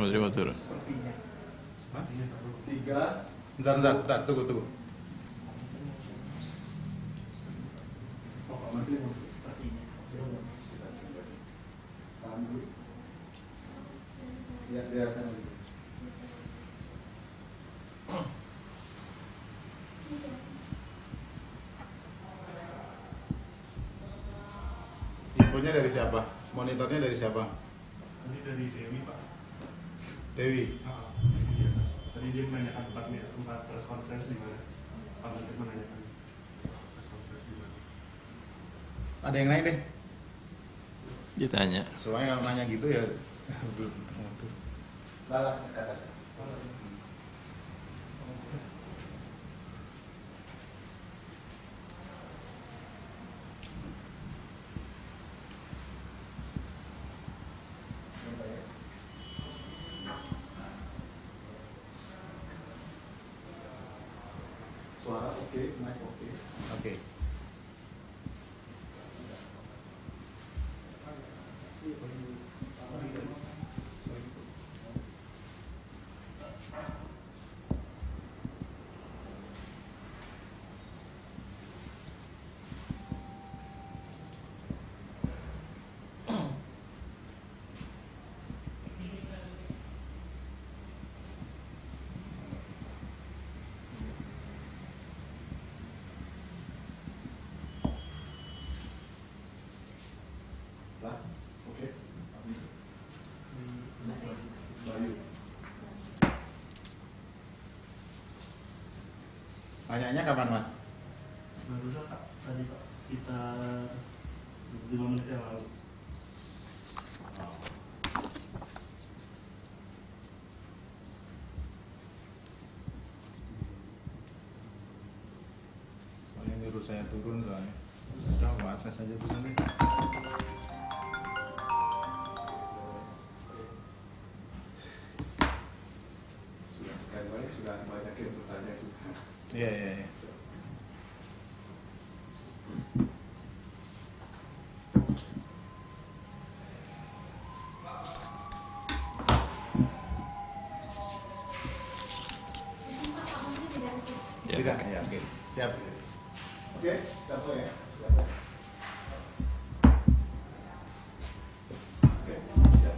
Terima turun. Tiga. Bentar, tunggu. Pak Menteri tahan dulu. Ya, biarkan dulu. Infonya dari siapa? Monitornya dari siapa? Ini dari Dewi, Pak. Dewi. Tadi dia menanyakan tempat press conference di mana. Pak Menteri menanyakan press conference di mana. Ada yang lain deh? Ditanya. Soalnya kalau nanya gitu ya belum tentu. Lala ke atas. Suara oke, mic oke. Oke. Lah, oke. Bayu. Tanyanya kapan, Mas? Barusan Pak, tadi Pak, sekitar 5 menit yang lalu. Soalnya nyuruh saya turun soalnya. Udah, puasa saja turun deh. Sudah standby, sudah banyak yang bertanya juga. Iya. Ya. Tidak, ya, oke. Siap. Oke, siap ya. Oke, siap.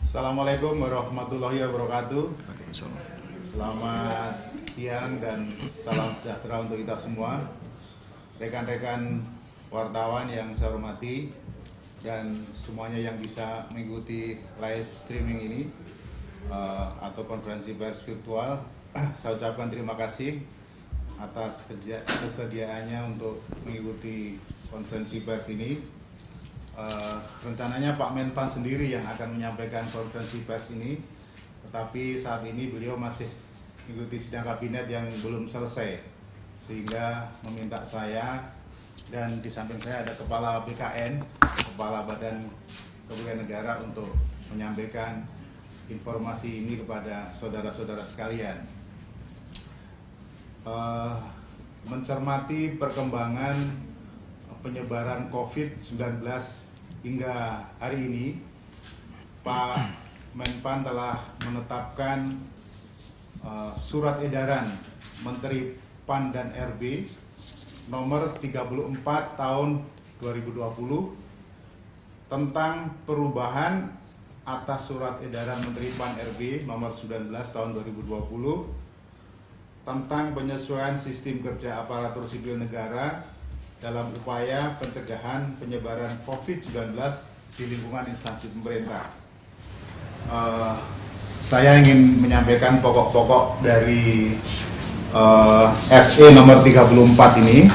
Assalamualaikum warahmatullahi wabarakatuh. Waalaikumsalam. Selamat siang dan salam sejahtera untuk kita semua. Rekan-rekan wartawan yang saya hormati dan semuanya yang bisa mengikuti live streaming ini atau konferensi pers virtual, saya ucapkan terima kasih atas kesediaannya untuk mengikuti konferensi pers ini. Rencananya Pak Menpan sendiri yang akan menyampaikan konferensi pers ini, tetapi saat ini beliau masih mengikuti sidang kabinet yang belum selesai, sehingga meminta saya, dan di samping saya ada Kepala BKN, Kepala Badan Kepegawaian Negara, untuk menyampaikan informasi ini kepada saudara-saudara sekalian. Mencermati perkembangan penyebaran COVID-19 hingga hari ini, Pak Menpan telah menetapkan surat edaran Menteri PAN dan RB nomor 34 tahun 2020 tentang perubahan atas surat edaran Menteri PAN RB nomor 19 tahun 2020 tentang penyesuaian sistem kerja aparatur sipil negara dalam upaya pencegahan penyebaran COVID-19 di lingkungan instansi pemerintah. Saya ingin menyampaikan pokok-pokok dari SE nomor 34 ini.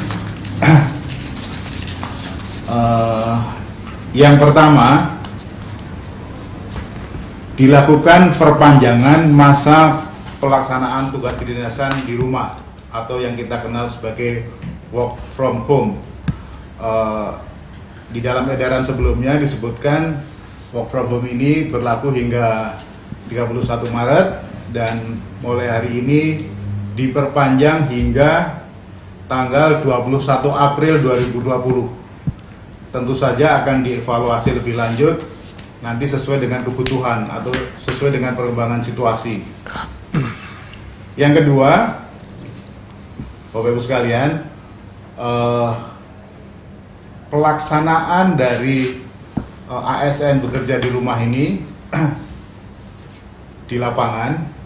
Yang pertama, dilakukan perpanjangan masa pelaksanaan tugas kedinasan di rumah atau yang kita kenal sebagai work from home. Di dalam edaran sebelumnya disebutkan work from home ini berlaku hingga 31 Maret dan mulai hari ini diperpanjang hingga tanggal 21 April 2020. Tentu saja akan dievaluasi lebih lanjut nanti sesuai dengan kebutuhan atau sesuai dengan perkembangan situasi. Yang kedua, Bapak Ibu sekalian, pelaksanaan dari ASN bekerja di rumah ini di lapangan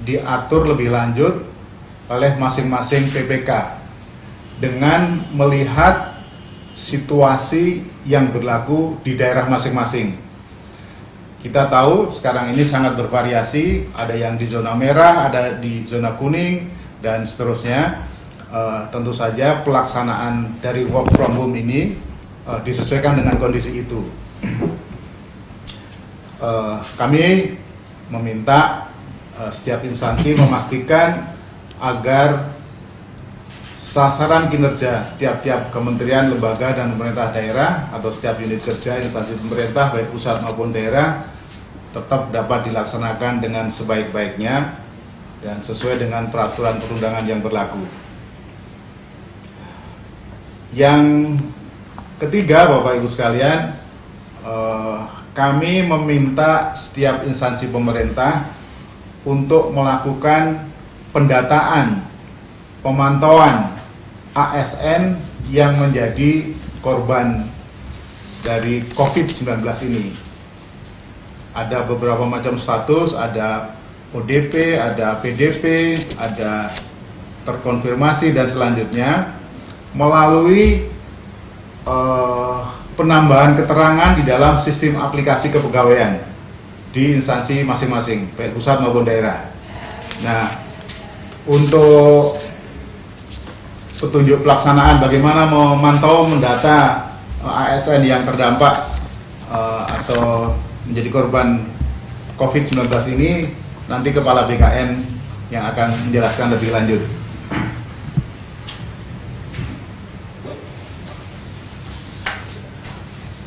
diatur lebih lanjut oleh masing-masing PPK dengan melihat situasi yang berlaku di daerah masing-masing. Kita tahu sekarang ini sangat bervariasi, ada yang di zona merah, ada di zona kuning, dan seterusnya. Tentu saja pelaksanaan dari work from home ini disesuaikan dengan kondisi itu. Kami meminta setiap instansi memastikan agar sasaran kinerja tiap-tiap kementerian, lembaga, dan pemerintah daerah atau setiap unit kerja instansi pemerintah baik pusat maupun daerah tetap dapat dilaksanakan dengan sebaik-baiknya dan sesuai dengan peraturan perundangan yang berlaku. Yang ketiga, Bapak Ibu sekalian, kami meminta setiap instansi pemerintah untuk melakukan pendataan, pemantauan ASN yang menjadi korban dari COVID-19 ini. Ada beberapa macam status, ada ODP, ada PDP, ada terkonfirmasi, dan selanjutnya melalui penambahan keterangan di dalam sistem aplikasi kepegawaian di instansi masing-masing, baik pusat maupun daerah. Nah, untuk petunjuk pelaksanaan bagaimana memantau, mendata ASN yang terdampak atau menjadi korban COVID-19 ini, nanti Kepala BKN yang akan menjelaskan lebih lanjut.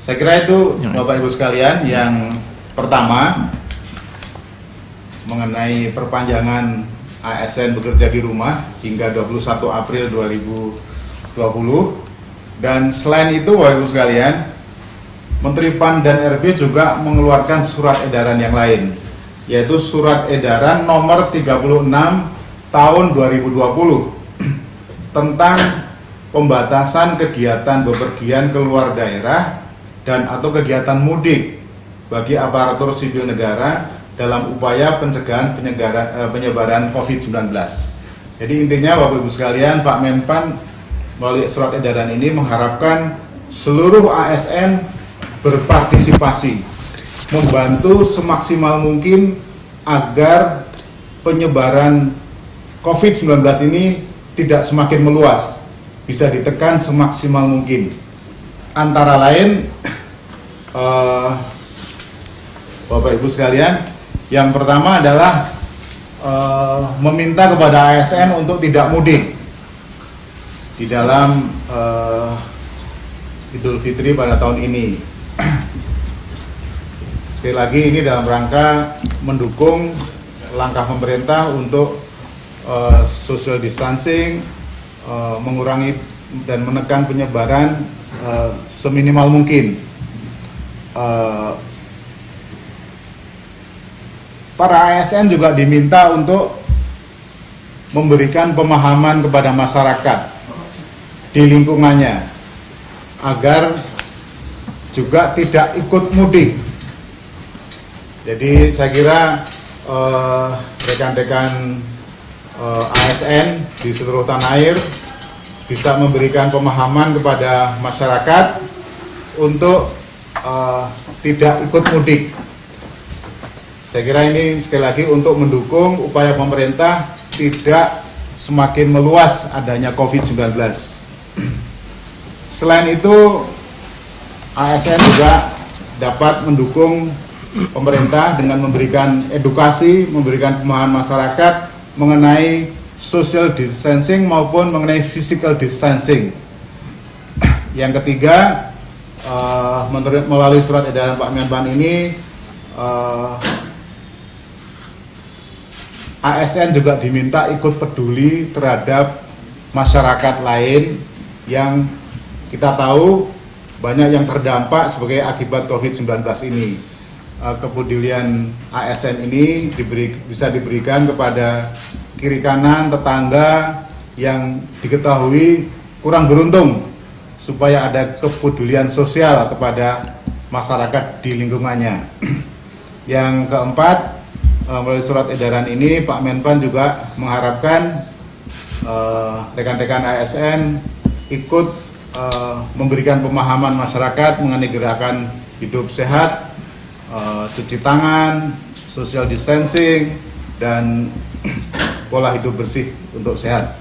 Saya kira itu, Bapak Ibu sekalian, yang pertama mengenai perpanjangan ASN bekerja di rumah hingga 21 April 2020. Dan selain itu, Bapak Ibu sekalian, Menteri PAN dan RB juga mengeluarkan surat edaran yang lain, yaitu surat edaran nomor 36 tahun 2020 tentang pembatasan kegiatan bepergian keluar daerah dan atau kegiatan mudik bagi aparatur sipil negara dalam upaya pencegahan penyebaran COVID-19. Jadi intinya, Bapak Ibu sekalian, Pak Menpan melalui surat edaran ini mengharapkan seluruh ASN berpartisipasi, membantu semaksimal mungkin agar penyebaran COVID-19 ini tidak semakin meluas, bisa ditekan semaksimal mungkin. Antara lain, Bapak Ibu sekalian, yang pertama adalah meminta kepada ASN untuk tidak mudik di dalam Idul Fitri pada tahun ini. Sekali lagi, ini dalam rangka mendukung langkah pemerintah untuk social distancing, mengurangi dan menekan penyebaran seminimal mungkin. Para ASN juga diminta untuk memberikan pemahaman kepada masyarakat di lingkungannya agar juga tidak ikut mudik. Jadi saya kira rekan-rekan ASN di seluruh tanah air bisa memberikan pemahaman kepada masyarakat untuk tidak ikut mudik. Saya kira ini sekali lagi untuk mendukung upaya pemerintah tidak semakin meluas adanya COVID-19. Selain itu, ASN juga dapat mendukung pemerintah dengan memberikan edukasi, memberikan pemahaman masyarakat mengenai social distancing maupun mengenai physical distancing. Yang ketiga, melalui surat edaran Pak Menpan ini, ASN juga diminta ikut peduli terhadap masyarakat lain yang kita tahu banyak yang terdampak sebagai akibat COVID-19 ini. Kepedulian ASN ini bisa diberikan kepada kiri kanan tetangga yang diketahui kurang beruntung, supaya ada kepedulian sosial kepada masyarakat di lingkungannya. Yang keempat, melalui surat edaran ini Pak Menpan juga mengharapkan rekan-rekan ASN ikut memberikan pemahaman masyarakat mengenai gerakan hidup sehat, cuci tangan, social distancing, dan pola hidup bersih untuk sehat.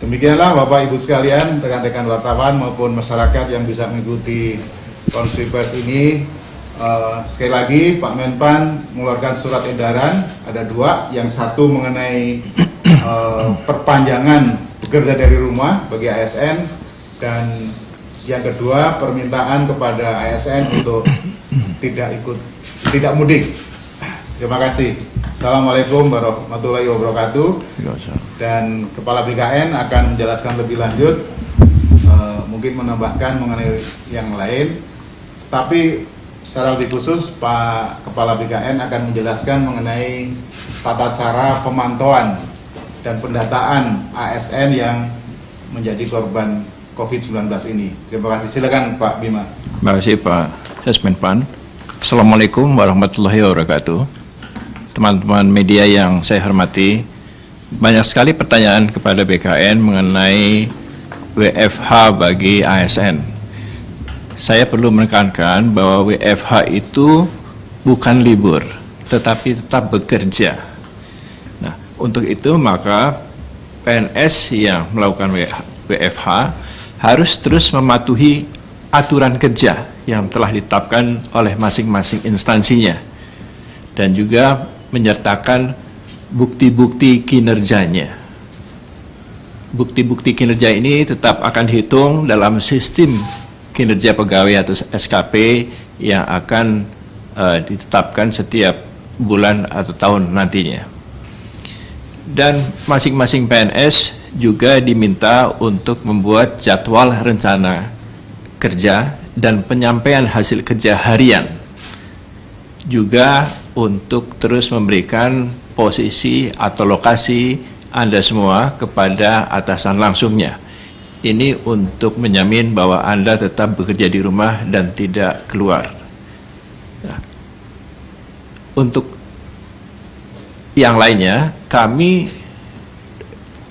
Demikianlah Bapak Ibu sekalian, rekan-rekan wartawan maupun masyarakat yang bisa mengikuti konferensi pers ini. Sekali lagi Pak Menpan mengeluarkan surat edaran, ada dua, yang satu mengenai perpanjangan bekerja dari rumah bagi ASN, dan yang kedua permintaan kepada ASN untuk tidak mudik. Terima kasih. Assalamualaikum warahmatullahi wabarakatuh. Dan Kepala BKN akan menjelaskan lebih lanjut, mungkin menambahkan mengenai yang lain. Tapi secara lebih khusus Pak Kepala BKN akan menjelaskan mengenai tata cara pemantauan dan pendataan ASN yang menjadi korban COVID-19 ini. Terima kasih. Silakan Pak Bima. Terima kasih Pak Sesmenpan. Assalamualaikum warahmatullahi wabarakatuh. Teman-teman media yang saya hormati, banyak sekali pertanyaan kepada BKN mengenai WFH bagi ASN. Saya perlu menekankan bahwa WFH itu bukan libur, tetapi tetap bekerja. Nah, untuk itu maka PNS yang melakukan WFH harus terus mematuhi aturan kerja yang telah ditetapkan oleh masing-masing instansinya, dan juga menyertakan bukti-bukti kinerjanya. Bukti-bukti kinerja ini tetap akan dihitung dalam sistem kinerja pegawai atau SKP yang akan ditetapkan setiap bulan atau tahun nantinya. Dan masing-masing PNS juga diminta untuk membuat jadwal rencana kerja dan penyampaian hasil kerja harian, juga untuk terus memberikan posisi atau lokasi Anda semua kepada atasan langsungnya. Ini untuk menjamin bahwa Anda tetap bekerja di rumah dan tidak keluar. Nah, untuk yang lainnya, kami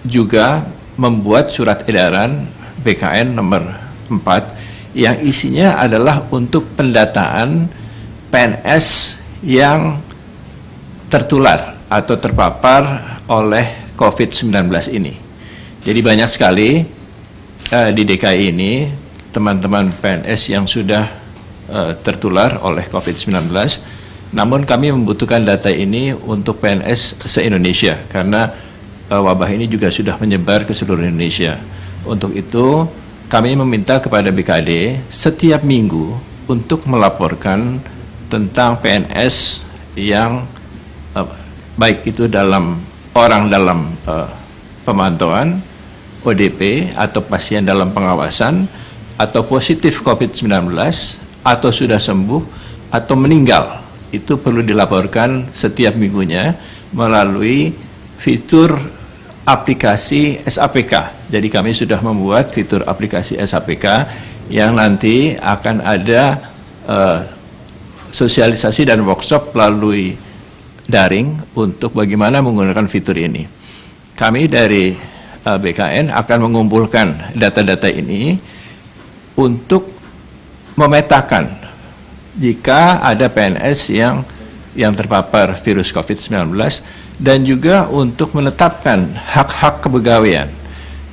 juga membuat surat edaran BKN nomor 4 yang isinya adalah untuk pendataan PNS yang tertular atau terpapar oleh COVID-19 ini. Jadi banyak sekali di DKI ini teman-teman PNS yang sudah tertular oleh COVID-19, namun kami membutuhkan data ini untuk PNS se-Indonesia karena wabah ini juga sudah menyebar ke seluruh Indonesia. Untuk itu kami meminta kepada BKD setiap minggu untuk melaporkan tentang PNS yang baik itu dalam pemantauan, ODP atau pasien dalam pengawasan, atau positif COVID-19, atau sudah sembuh, atau meninggal. Itu perlu dilaporkan setiap minggunya melalui fitur aplikasi SAPK. Jadi kami sudah membuat fitur aplikasi SAPK yang nanti akan ada sosialisasi dan workshop melalui daring untuk bagaimana menggunakan fitur ini. Kami dari BKN akan mengumpulkan data-data ini untuk memetakan jika ada PNS yang terpapar virus COVID-19, dan juga untuk menetapkan hak-hak kepegawaian.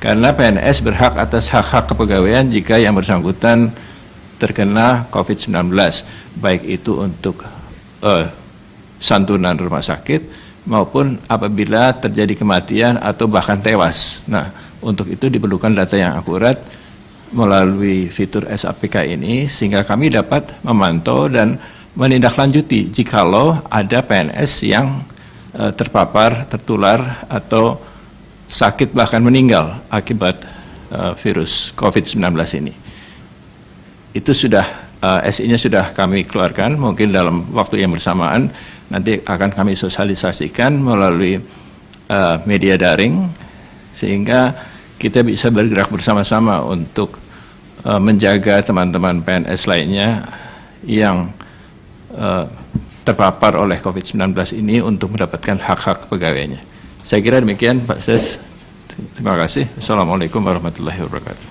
Karena PNS berhak atas hak-hak kepegawaian jika yang bersangkutan terkena COVID-19, baik itu untuk santunan rumah sakit maupun apabila terjadi kematian atau bahkan tewas. Nah, untuk itu diperlukan data yang akurat melalui fitur SAPK ini, sehingga kami dapat memantau dan menindaklanjuti jikalau ada PNS yang terpapar, tertular, atau sakit bahkan meninggal akibat virus COVID-19 ini. Itu sudah SI-nya sudah kami keluarkan, mungkin dalam waktu yang bersamaan nanti akan kami sosialisasikan melalui media daring, sehingga kita bisa bergerak bersama-sama untuk menjaga teman-teman PNS lainnya yang terpapar oleh COVID-19 ini untuk mendapatkan hak-hak pegawainya. Saya kira demikian, Pak Ses. Terima kasih. Assalamualaikum warahmatullahi wabarakatuh.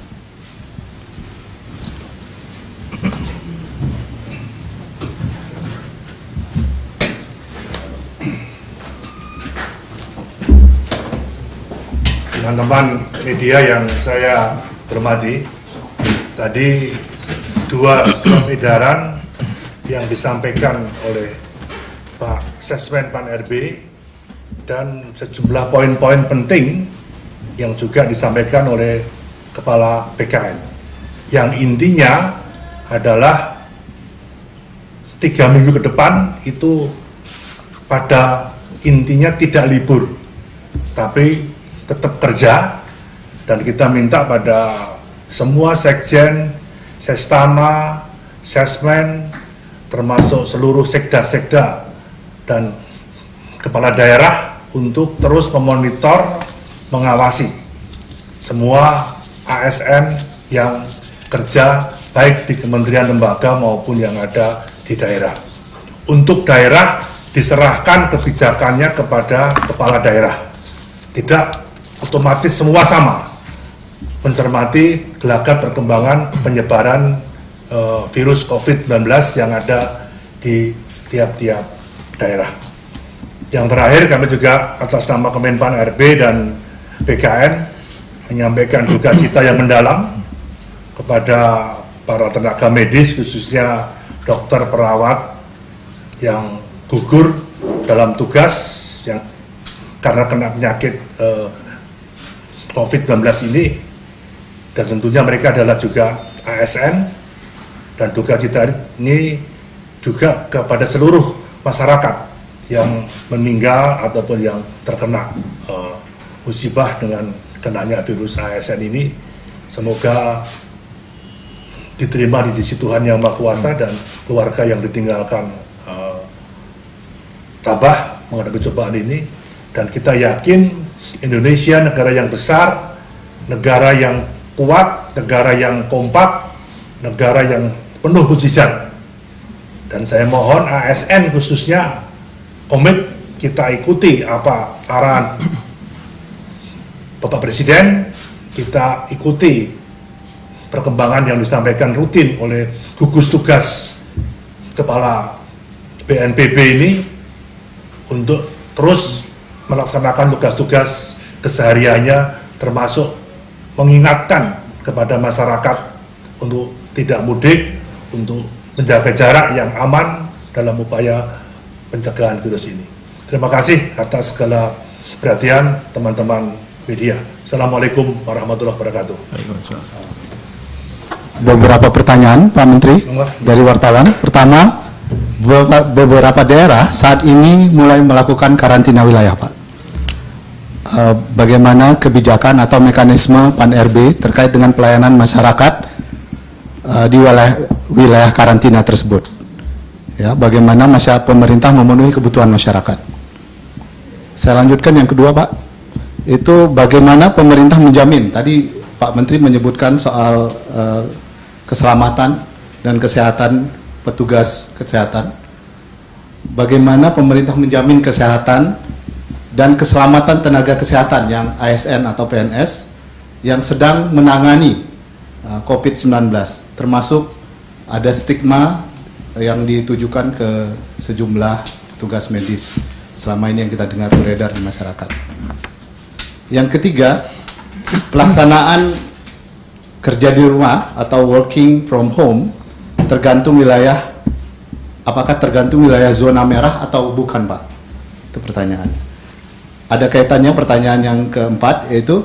Teman-teman media yang saya hormati, tadi dua surat edaran yang disampaikan oleh Pak Sesmen Pan RB dan sejumlah poin-poin penting yang juga disampaikan oleh Kepala BKN, yang intinya adalah 3 minggu ke depan itu pada intinya tidak libur, tapi tetap kerja, dan kita minta pada semua sekjen, sestama, sesmen, termasuk seluruh sekda-sekda dan kepala daerah untuk terus memonitor, mengawasi semua ASN yang kerja baik di kementerian lembaga maupun yang ada di daerah. Untuk daerah diserahkan kebijakannya kepada kepala daerah, tidak otomatis semua sama, mencermati gelagat perkembangan penyebaran virus COVID-19 yang ada di tiap-tiap daerah. Yang terakhir, kami juga atas nama Kemenpan RB dan BKN menyampaikan duka cita yang mendalam kepada para tenaga medis, khususnya dokter perawat yang gugur dalam tugas yang karena kena penyakit COVID-19 ini, dan tentunya mereka adalah juga ASN. Dan duka cita ini juga kepada seluruh masyarakat yang meninggal ataupun yang terkena musibah dengan kenanya virus ASN ini. Semoga diterima di sisi Tuhan Yang Maha Kuasa dan keluarga yang ditinggalkan tabah menghadapi cobaan ini. Dan kita yakin Indonesia negara yang besar, negara yang kuat, negara yang kompak, negara yang penuh mukjizat. Dan saya mohon ASN khususnya komit, kita ikuti apa arahan Bapak Presiden, kita ikuti perkembangan yang disampaikan rutin oleh gugus tugas Kepala BNPB ini untuk terus melaksanakan tugas-tugas kesehariannya, termasuk mengingatkan kepada masyarakat untuk tidak mudik, untuk menjaga jarak yang aman dalam upaya pencegahan virus ini. Terima kasih atas segala perhatian teman-teman media. Assalamualaikum warahmatullahi wabarakatuh. Beberapa pertanyaan Pak Menteri dari wartawan. Pertama, beberapa daerah saat ini mulai melakukan karantina wilayah, Pak. Bagaimana kebijakan atau mekanisme Pan RB terkait dengan pelayanan masyarakat di wilayah karantina tersebut? Ya, bagaimana pemerintah memenuhi kebutuhan masyarakat? Saya lanjutkan yang kedua, Pak. Itu bagaimana pemerintah menjamin, tadi Pak Menteri menyebutkan soal keselamatan dan kesehatan petugas kesehatan. Bagaimana pemerintah menjamin kesehatan dan keselamatan tenaga kesehatan yang ASN atau PNS yang sedang menangani COVID-19, termasuk ada stigma yang ditujukan ke sejumlah petugas medis selama ini yang kita dengar beredar di masyarakat. Yang ketiga, pelaksanaan kerja di rumah atau working from home tergantung wilayah, apakah tergantung wilayah zona merah atau bukan, Pak? Itu pertanyaannya. Ada kaitannya pertanyaan yang keempat, yaitu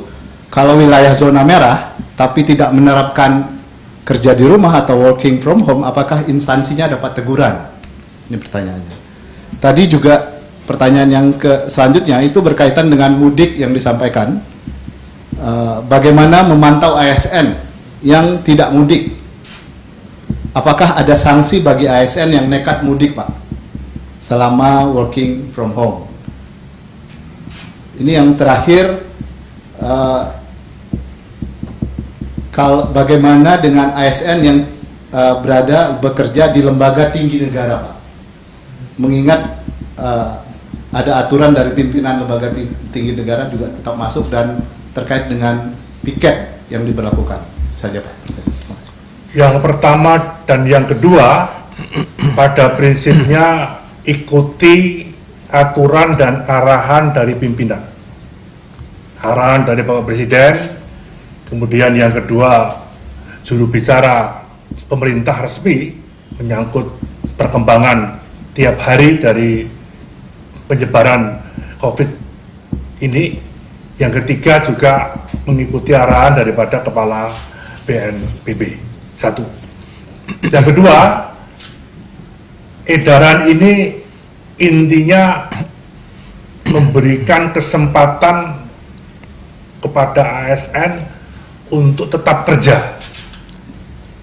kalau wilayah zona merah tapi tidak menerapkan kerja di rumah atau working from home, apakah instansinya dapat teguran? Ini pertanyaannya. Tadi juga pertanyaan yang selanjutnya itu berkaitan dengan mudik yang disampaikan. bagaimana memantau ASN yang tidak mudik? Apakah ada sanksi bagi ASN yang nekat mudik, Pak, selama working from home? Ini yang terakhir, bagaimana dengan ASN yang bekerja di lembaga tinggi negara, Pak? Mengingat ada aturan dari pimpinan lembaga tinggi negara juga tetap masuk dan terkait dengan piket yang diberlakukan. Itu saja, Pak. Yang pertama dan yang kedua, pada prinsipnya ikuti aturan dan arahan dari pimpinan. Arahan dari Bapak Presiden, kemudian yang kedua, juru bicara pemerintah resmi menyangkut perkembangan tiap hari dari penyebaran COVID ini. Yang ketiga juga mengikuti arahan daripada Kepala BNPB. Satu. Yang kedua, edaran ini intinya memberikan kesempatan kepada ASN untuk tetap kerja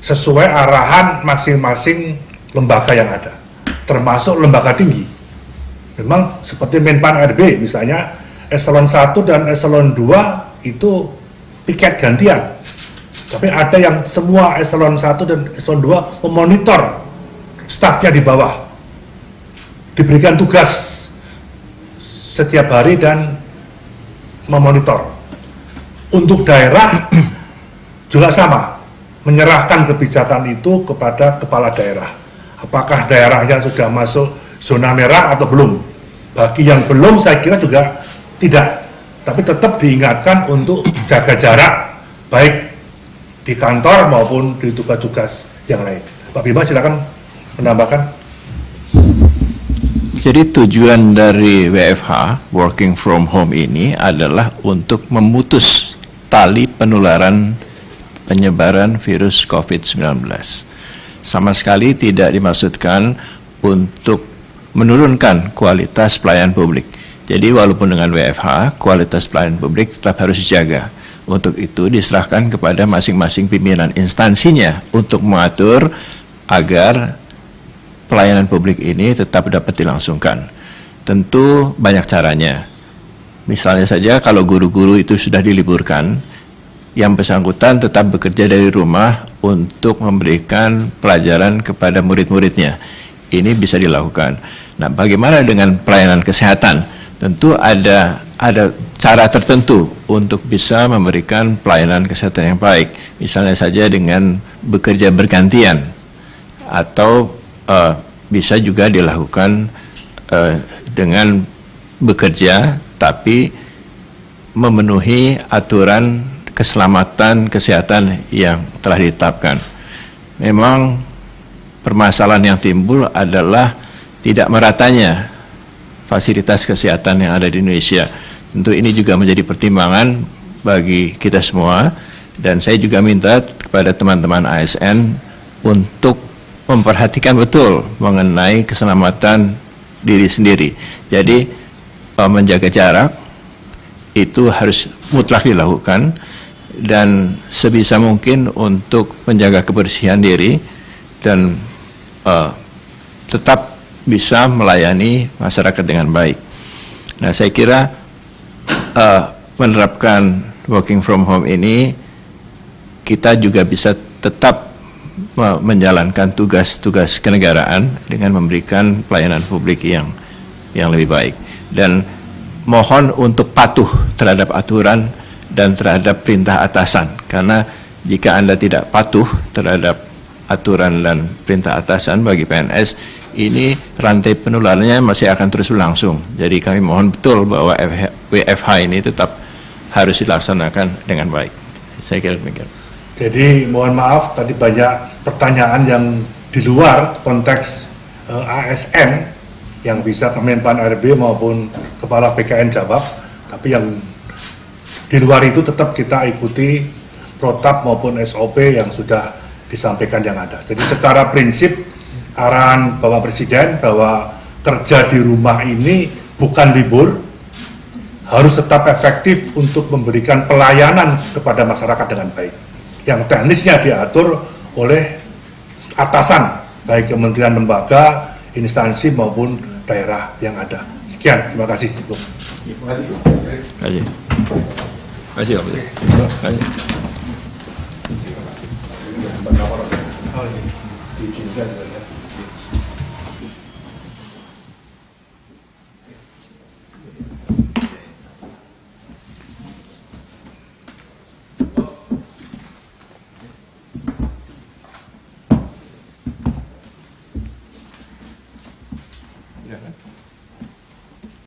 sesuai arahan masing-masing lembaga yang ada, termasuk lembaga tinggi. Memang seperti Menpan RB misalnya, eselon 1 dan eselon 2 itu piket gantian. Tapi ada yang semua eselon 1 dan eselon 2 memonitor stafnya di bawah. Diberikan tugas setiap hari dan memonitor. Untuk daerah juga sama, menyerahkan kebijakan itu kepada kepala daerah. Apakah daerahnya sudah masuk zona merah atau belum? Bagi yang belum saya kira juga tidak, tapi tetap diingatkan untuk jaga jarak, baik di kantor maupun di tugas-tugas yang lain. Pak Bima silakan menambahkan. Jadi tujuan dari WFH, working from home ini adalah untuk memutus tali penularan penyebaran virus COVID-19. Sama sekali tidak dimaksudkan untuk menurunkan kualitas pelayanan publik. Jadi walaupun dengan WFH, kualitas pelayanan publik tetap harus dijaga. Untuk itu diserahkan kepada masing-masing pimpinan instansinya untuk mengatur agar pelayanan publik ini tetap dapat dilangsungkan. Tentu banyak caranya. Misalnya saja kalau guru-guru itu sudah diliburkan, yang bersangkutan tetap bekerja dari rumah untuk memberikan pelajaran kepada murid-muridnya. Ini bisa dilakukan. Nah, bagaimana dengan pelayanan kesehatan? Tentu ada cara tertentu untuk bisa memberikan pelayanan kesehatan yang baik. Misalnya saja dengan bekerja bergantian, atau bisa juga dilakukan dengan bekerja tapi memenuhi aturan keselamatan kesehatan yang telah ditetapkan. Memang permasalahan yang timbul adalah tidak meratanya fasilitas kesehatan yang ada di Indonesia. Tentu ini juga menjadi pertimbangan bagi kita semua, dan saya juga minta kepada teman-teman ASN untuk memperhatikan betul mengenai keselamatan diri sendiri. Jadi menjaga jarak itu harus mutlak dilakukan, dan sebisa mungkin untuk menjaga kebersihan diri dan tetap bisa melayani masyarakat dengan baik. Nah, saya kira menerapkan working from home ini, kita juga bisa tetap menjalankan tugas-tugas kenegaraan dengan memberikan pelayanan publik yang lebih baik. Dan mohon untuk patuh terhadap aturan dan terhadap perintah atasan, karena jika Anda tidak patuh terhadap aturan dan perintah atasan bagi PNS, ini rantai penularannya masih akan terus berlangsung. Jadi kami mohon betul bahwa WFH ini tetap harus dilaksanakan dengan baik. Saya kira demikian. Jadi mohon maaf tadi banyak pertanyaan yang di luar konteks ASN yang bisa Kemenpan RB maupun Kepala BKN jawab, tapi yang di luar itu tetap kita ikuti protap maupun SOP yang sudah disampaikan yang ada. Jadi secara prinsip arahan Bapak Presiden bahwa kerja di rumah ini bukan libur, harus tetap efektif untuk memberikan pelayanan kepada masyarakat dengan baik. Yang teknisnya diatur oleh atasan, baik kementerian lembaga, instansi maupun daerah yang ada. Sekian, terima kasih. Terima kasih. Terima kasih. Terima kasih, Pak. Terima kasih. Diizinkan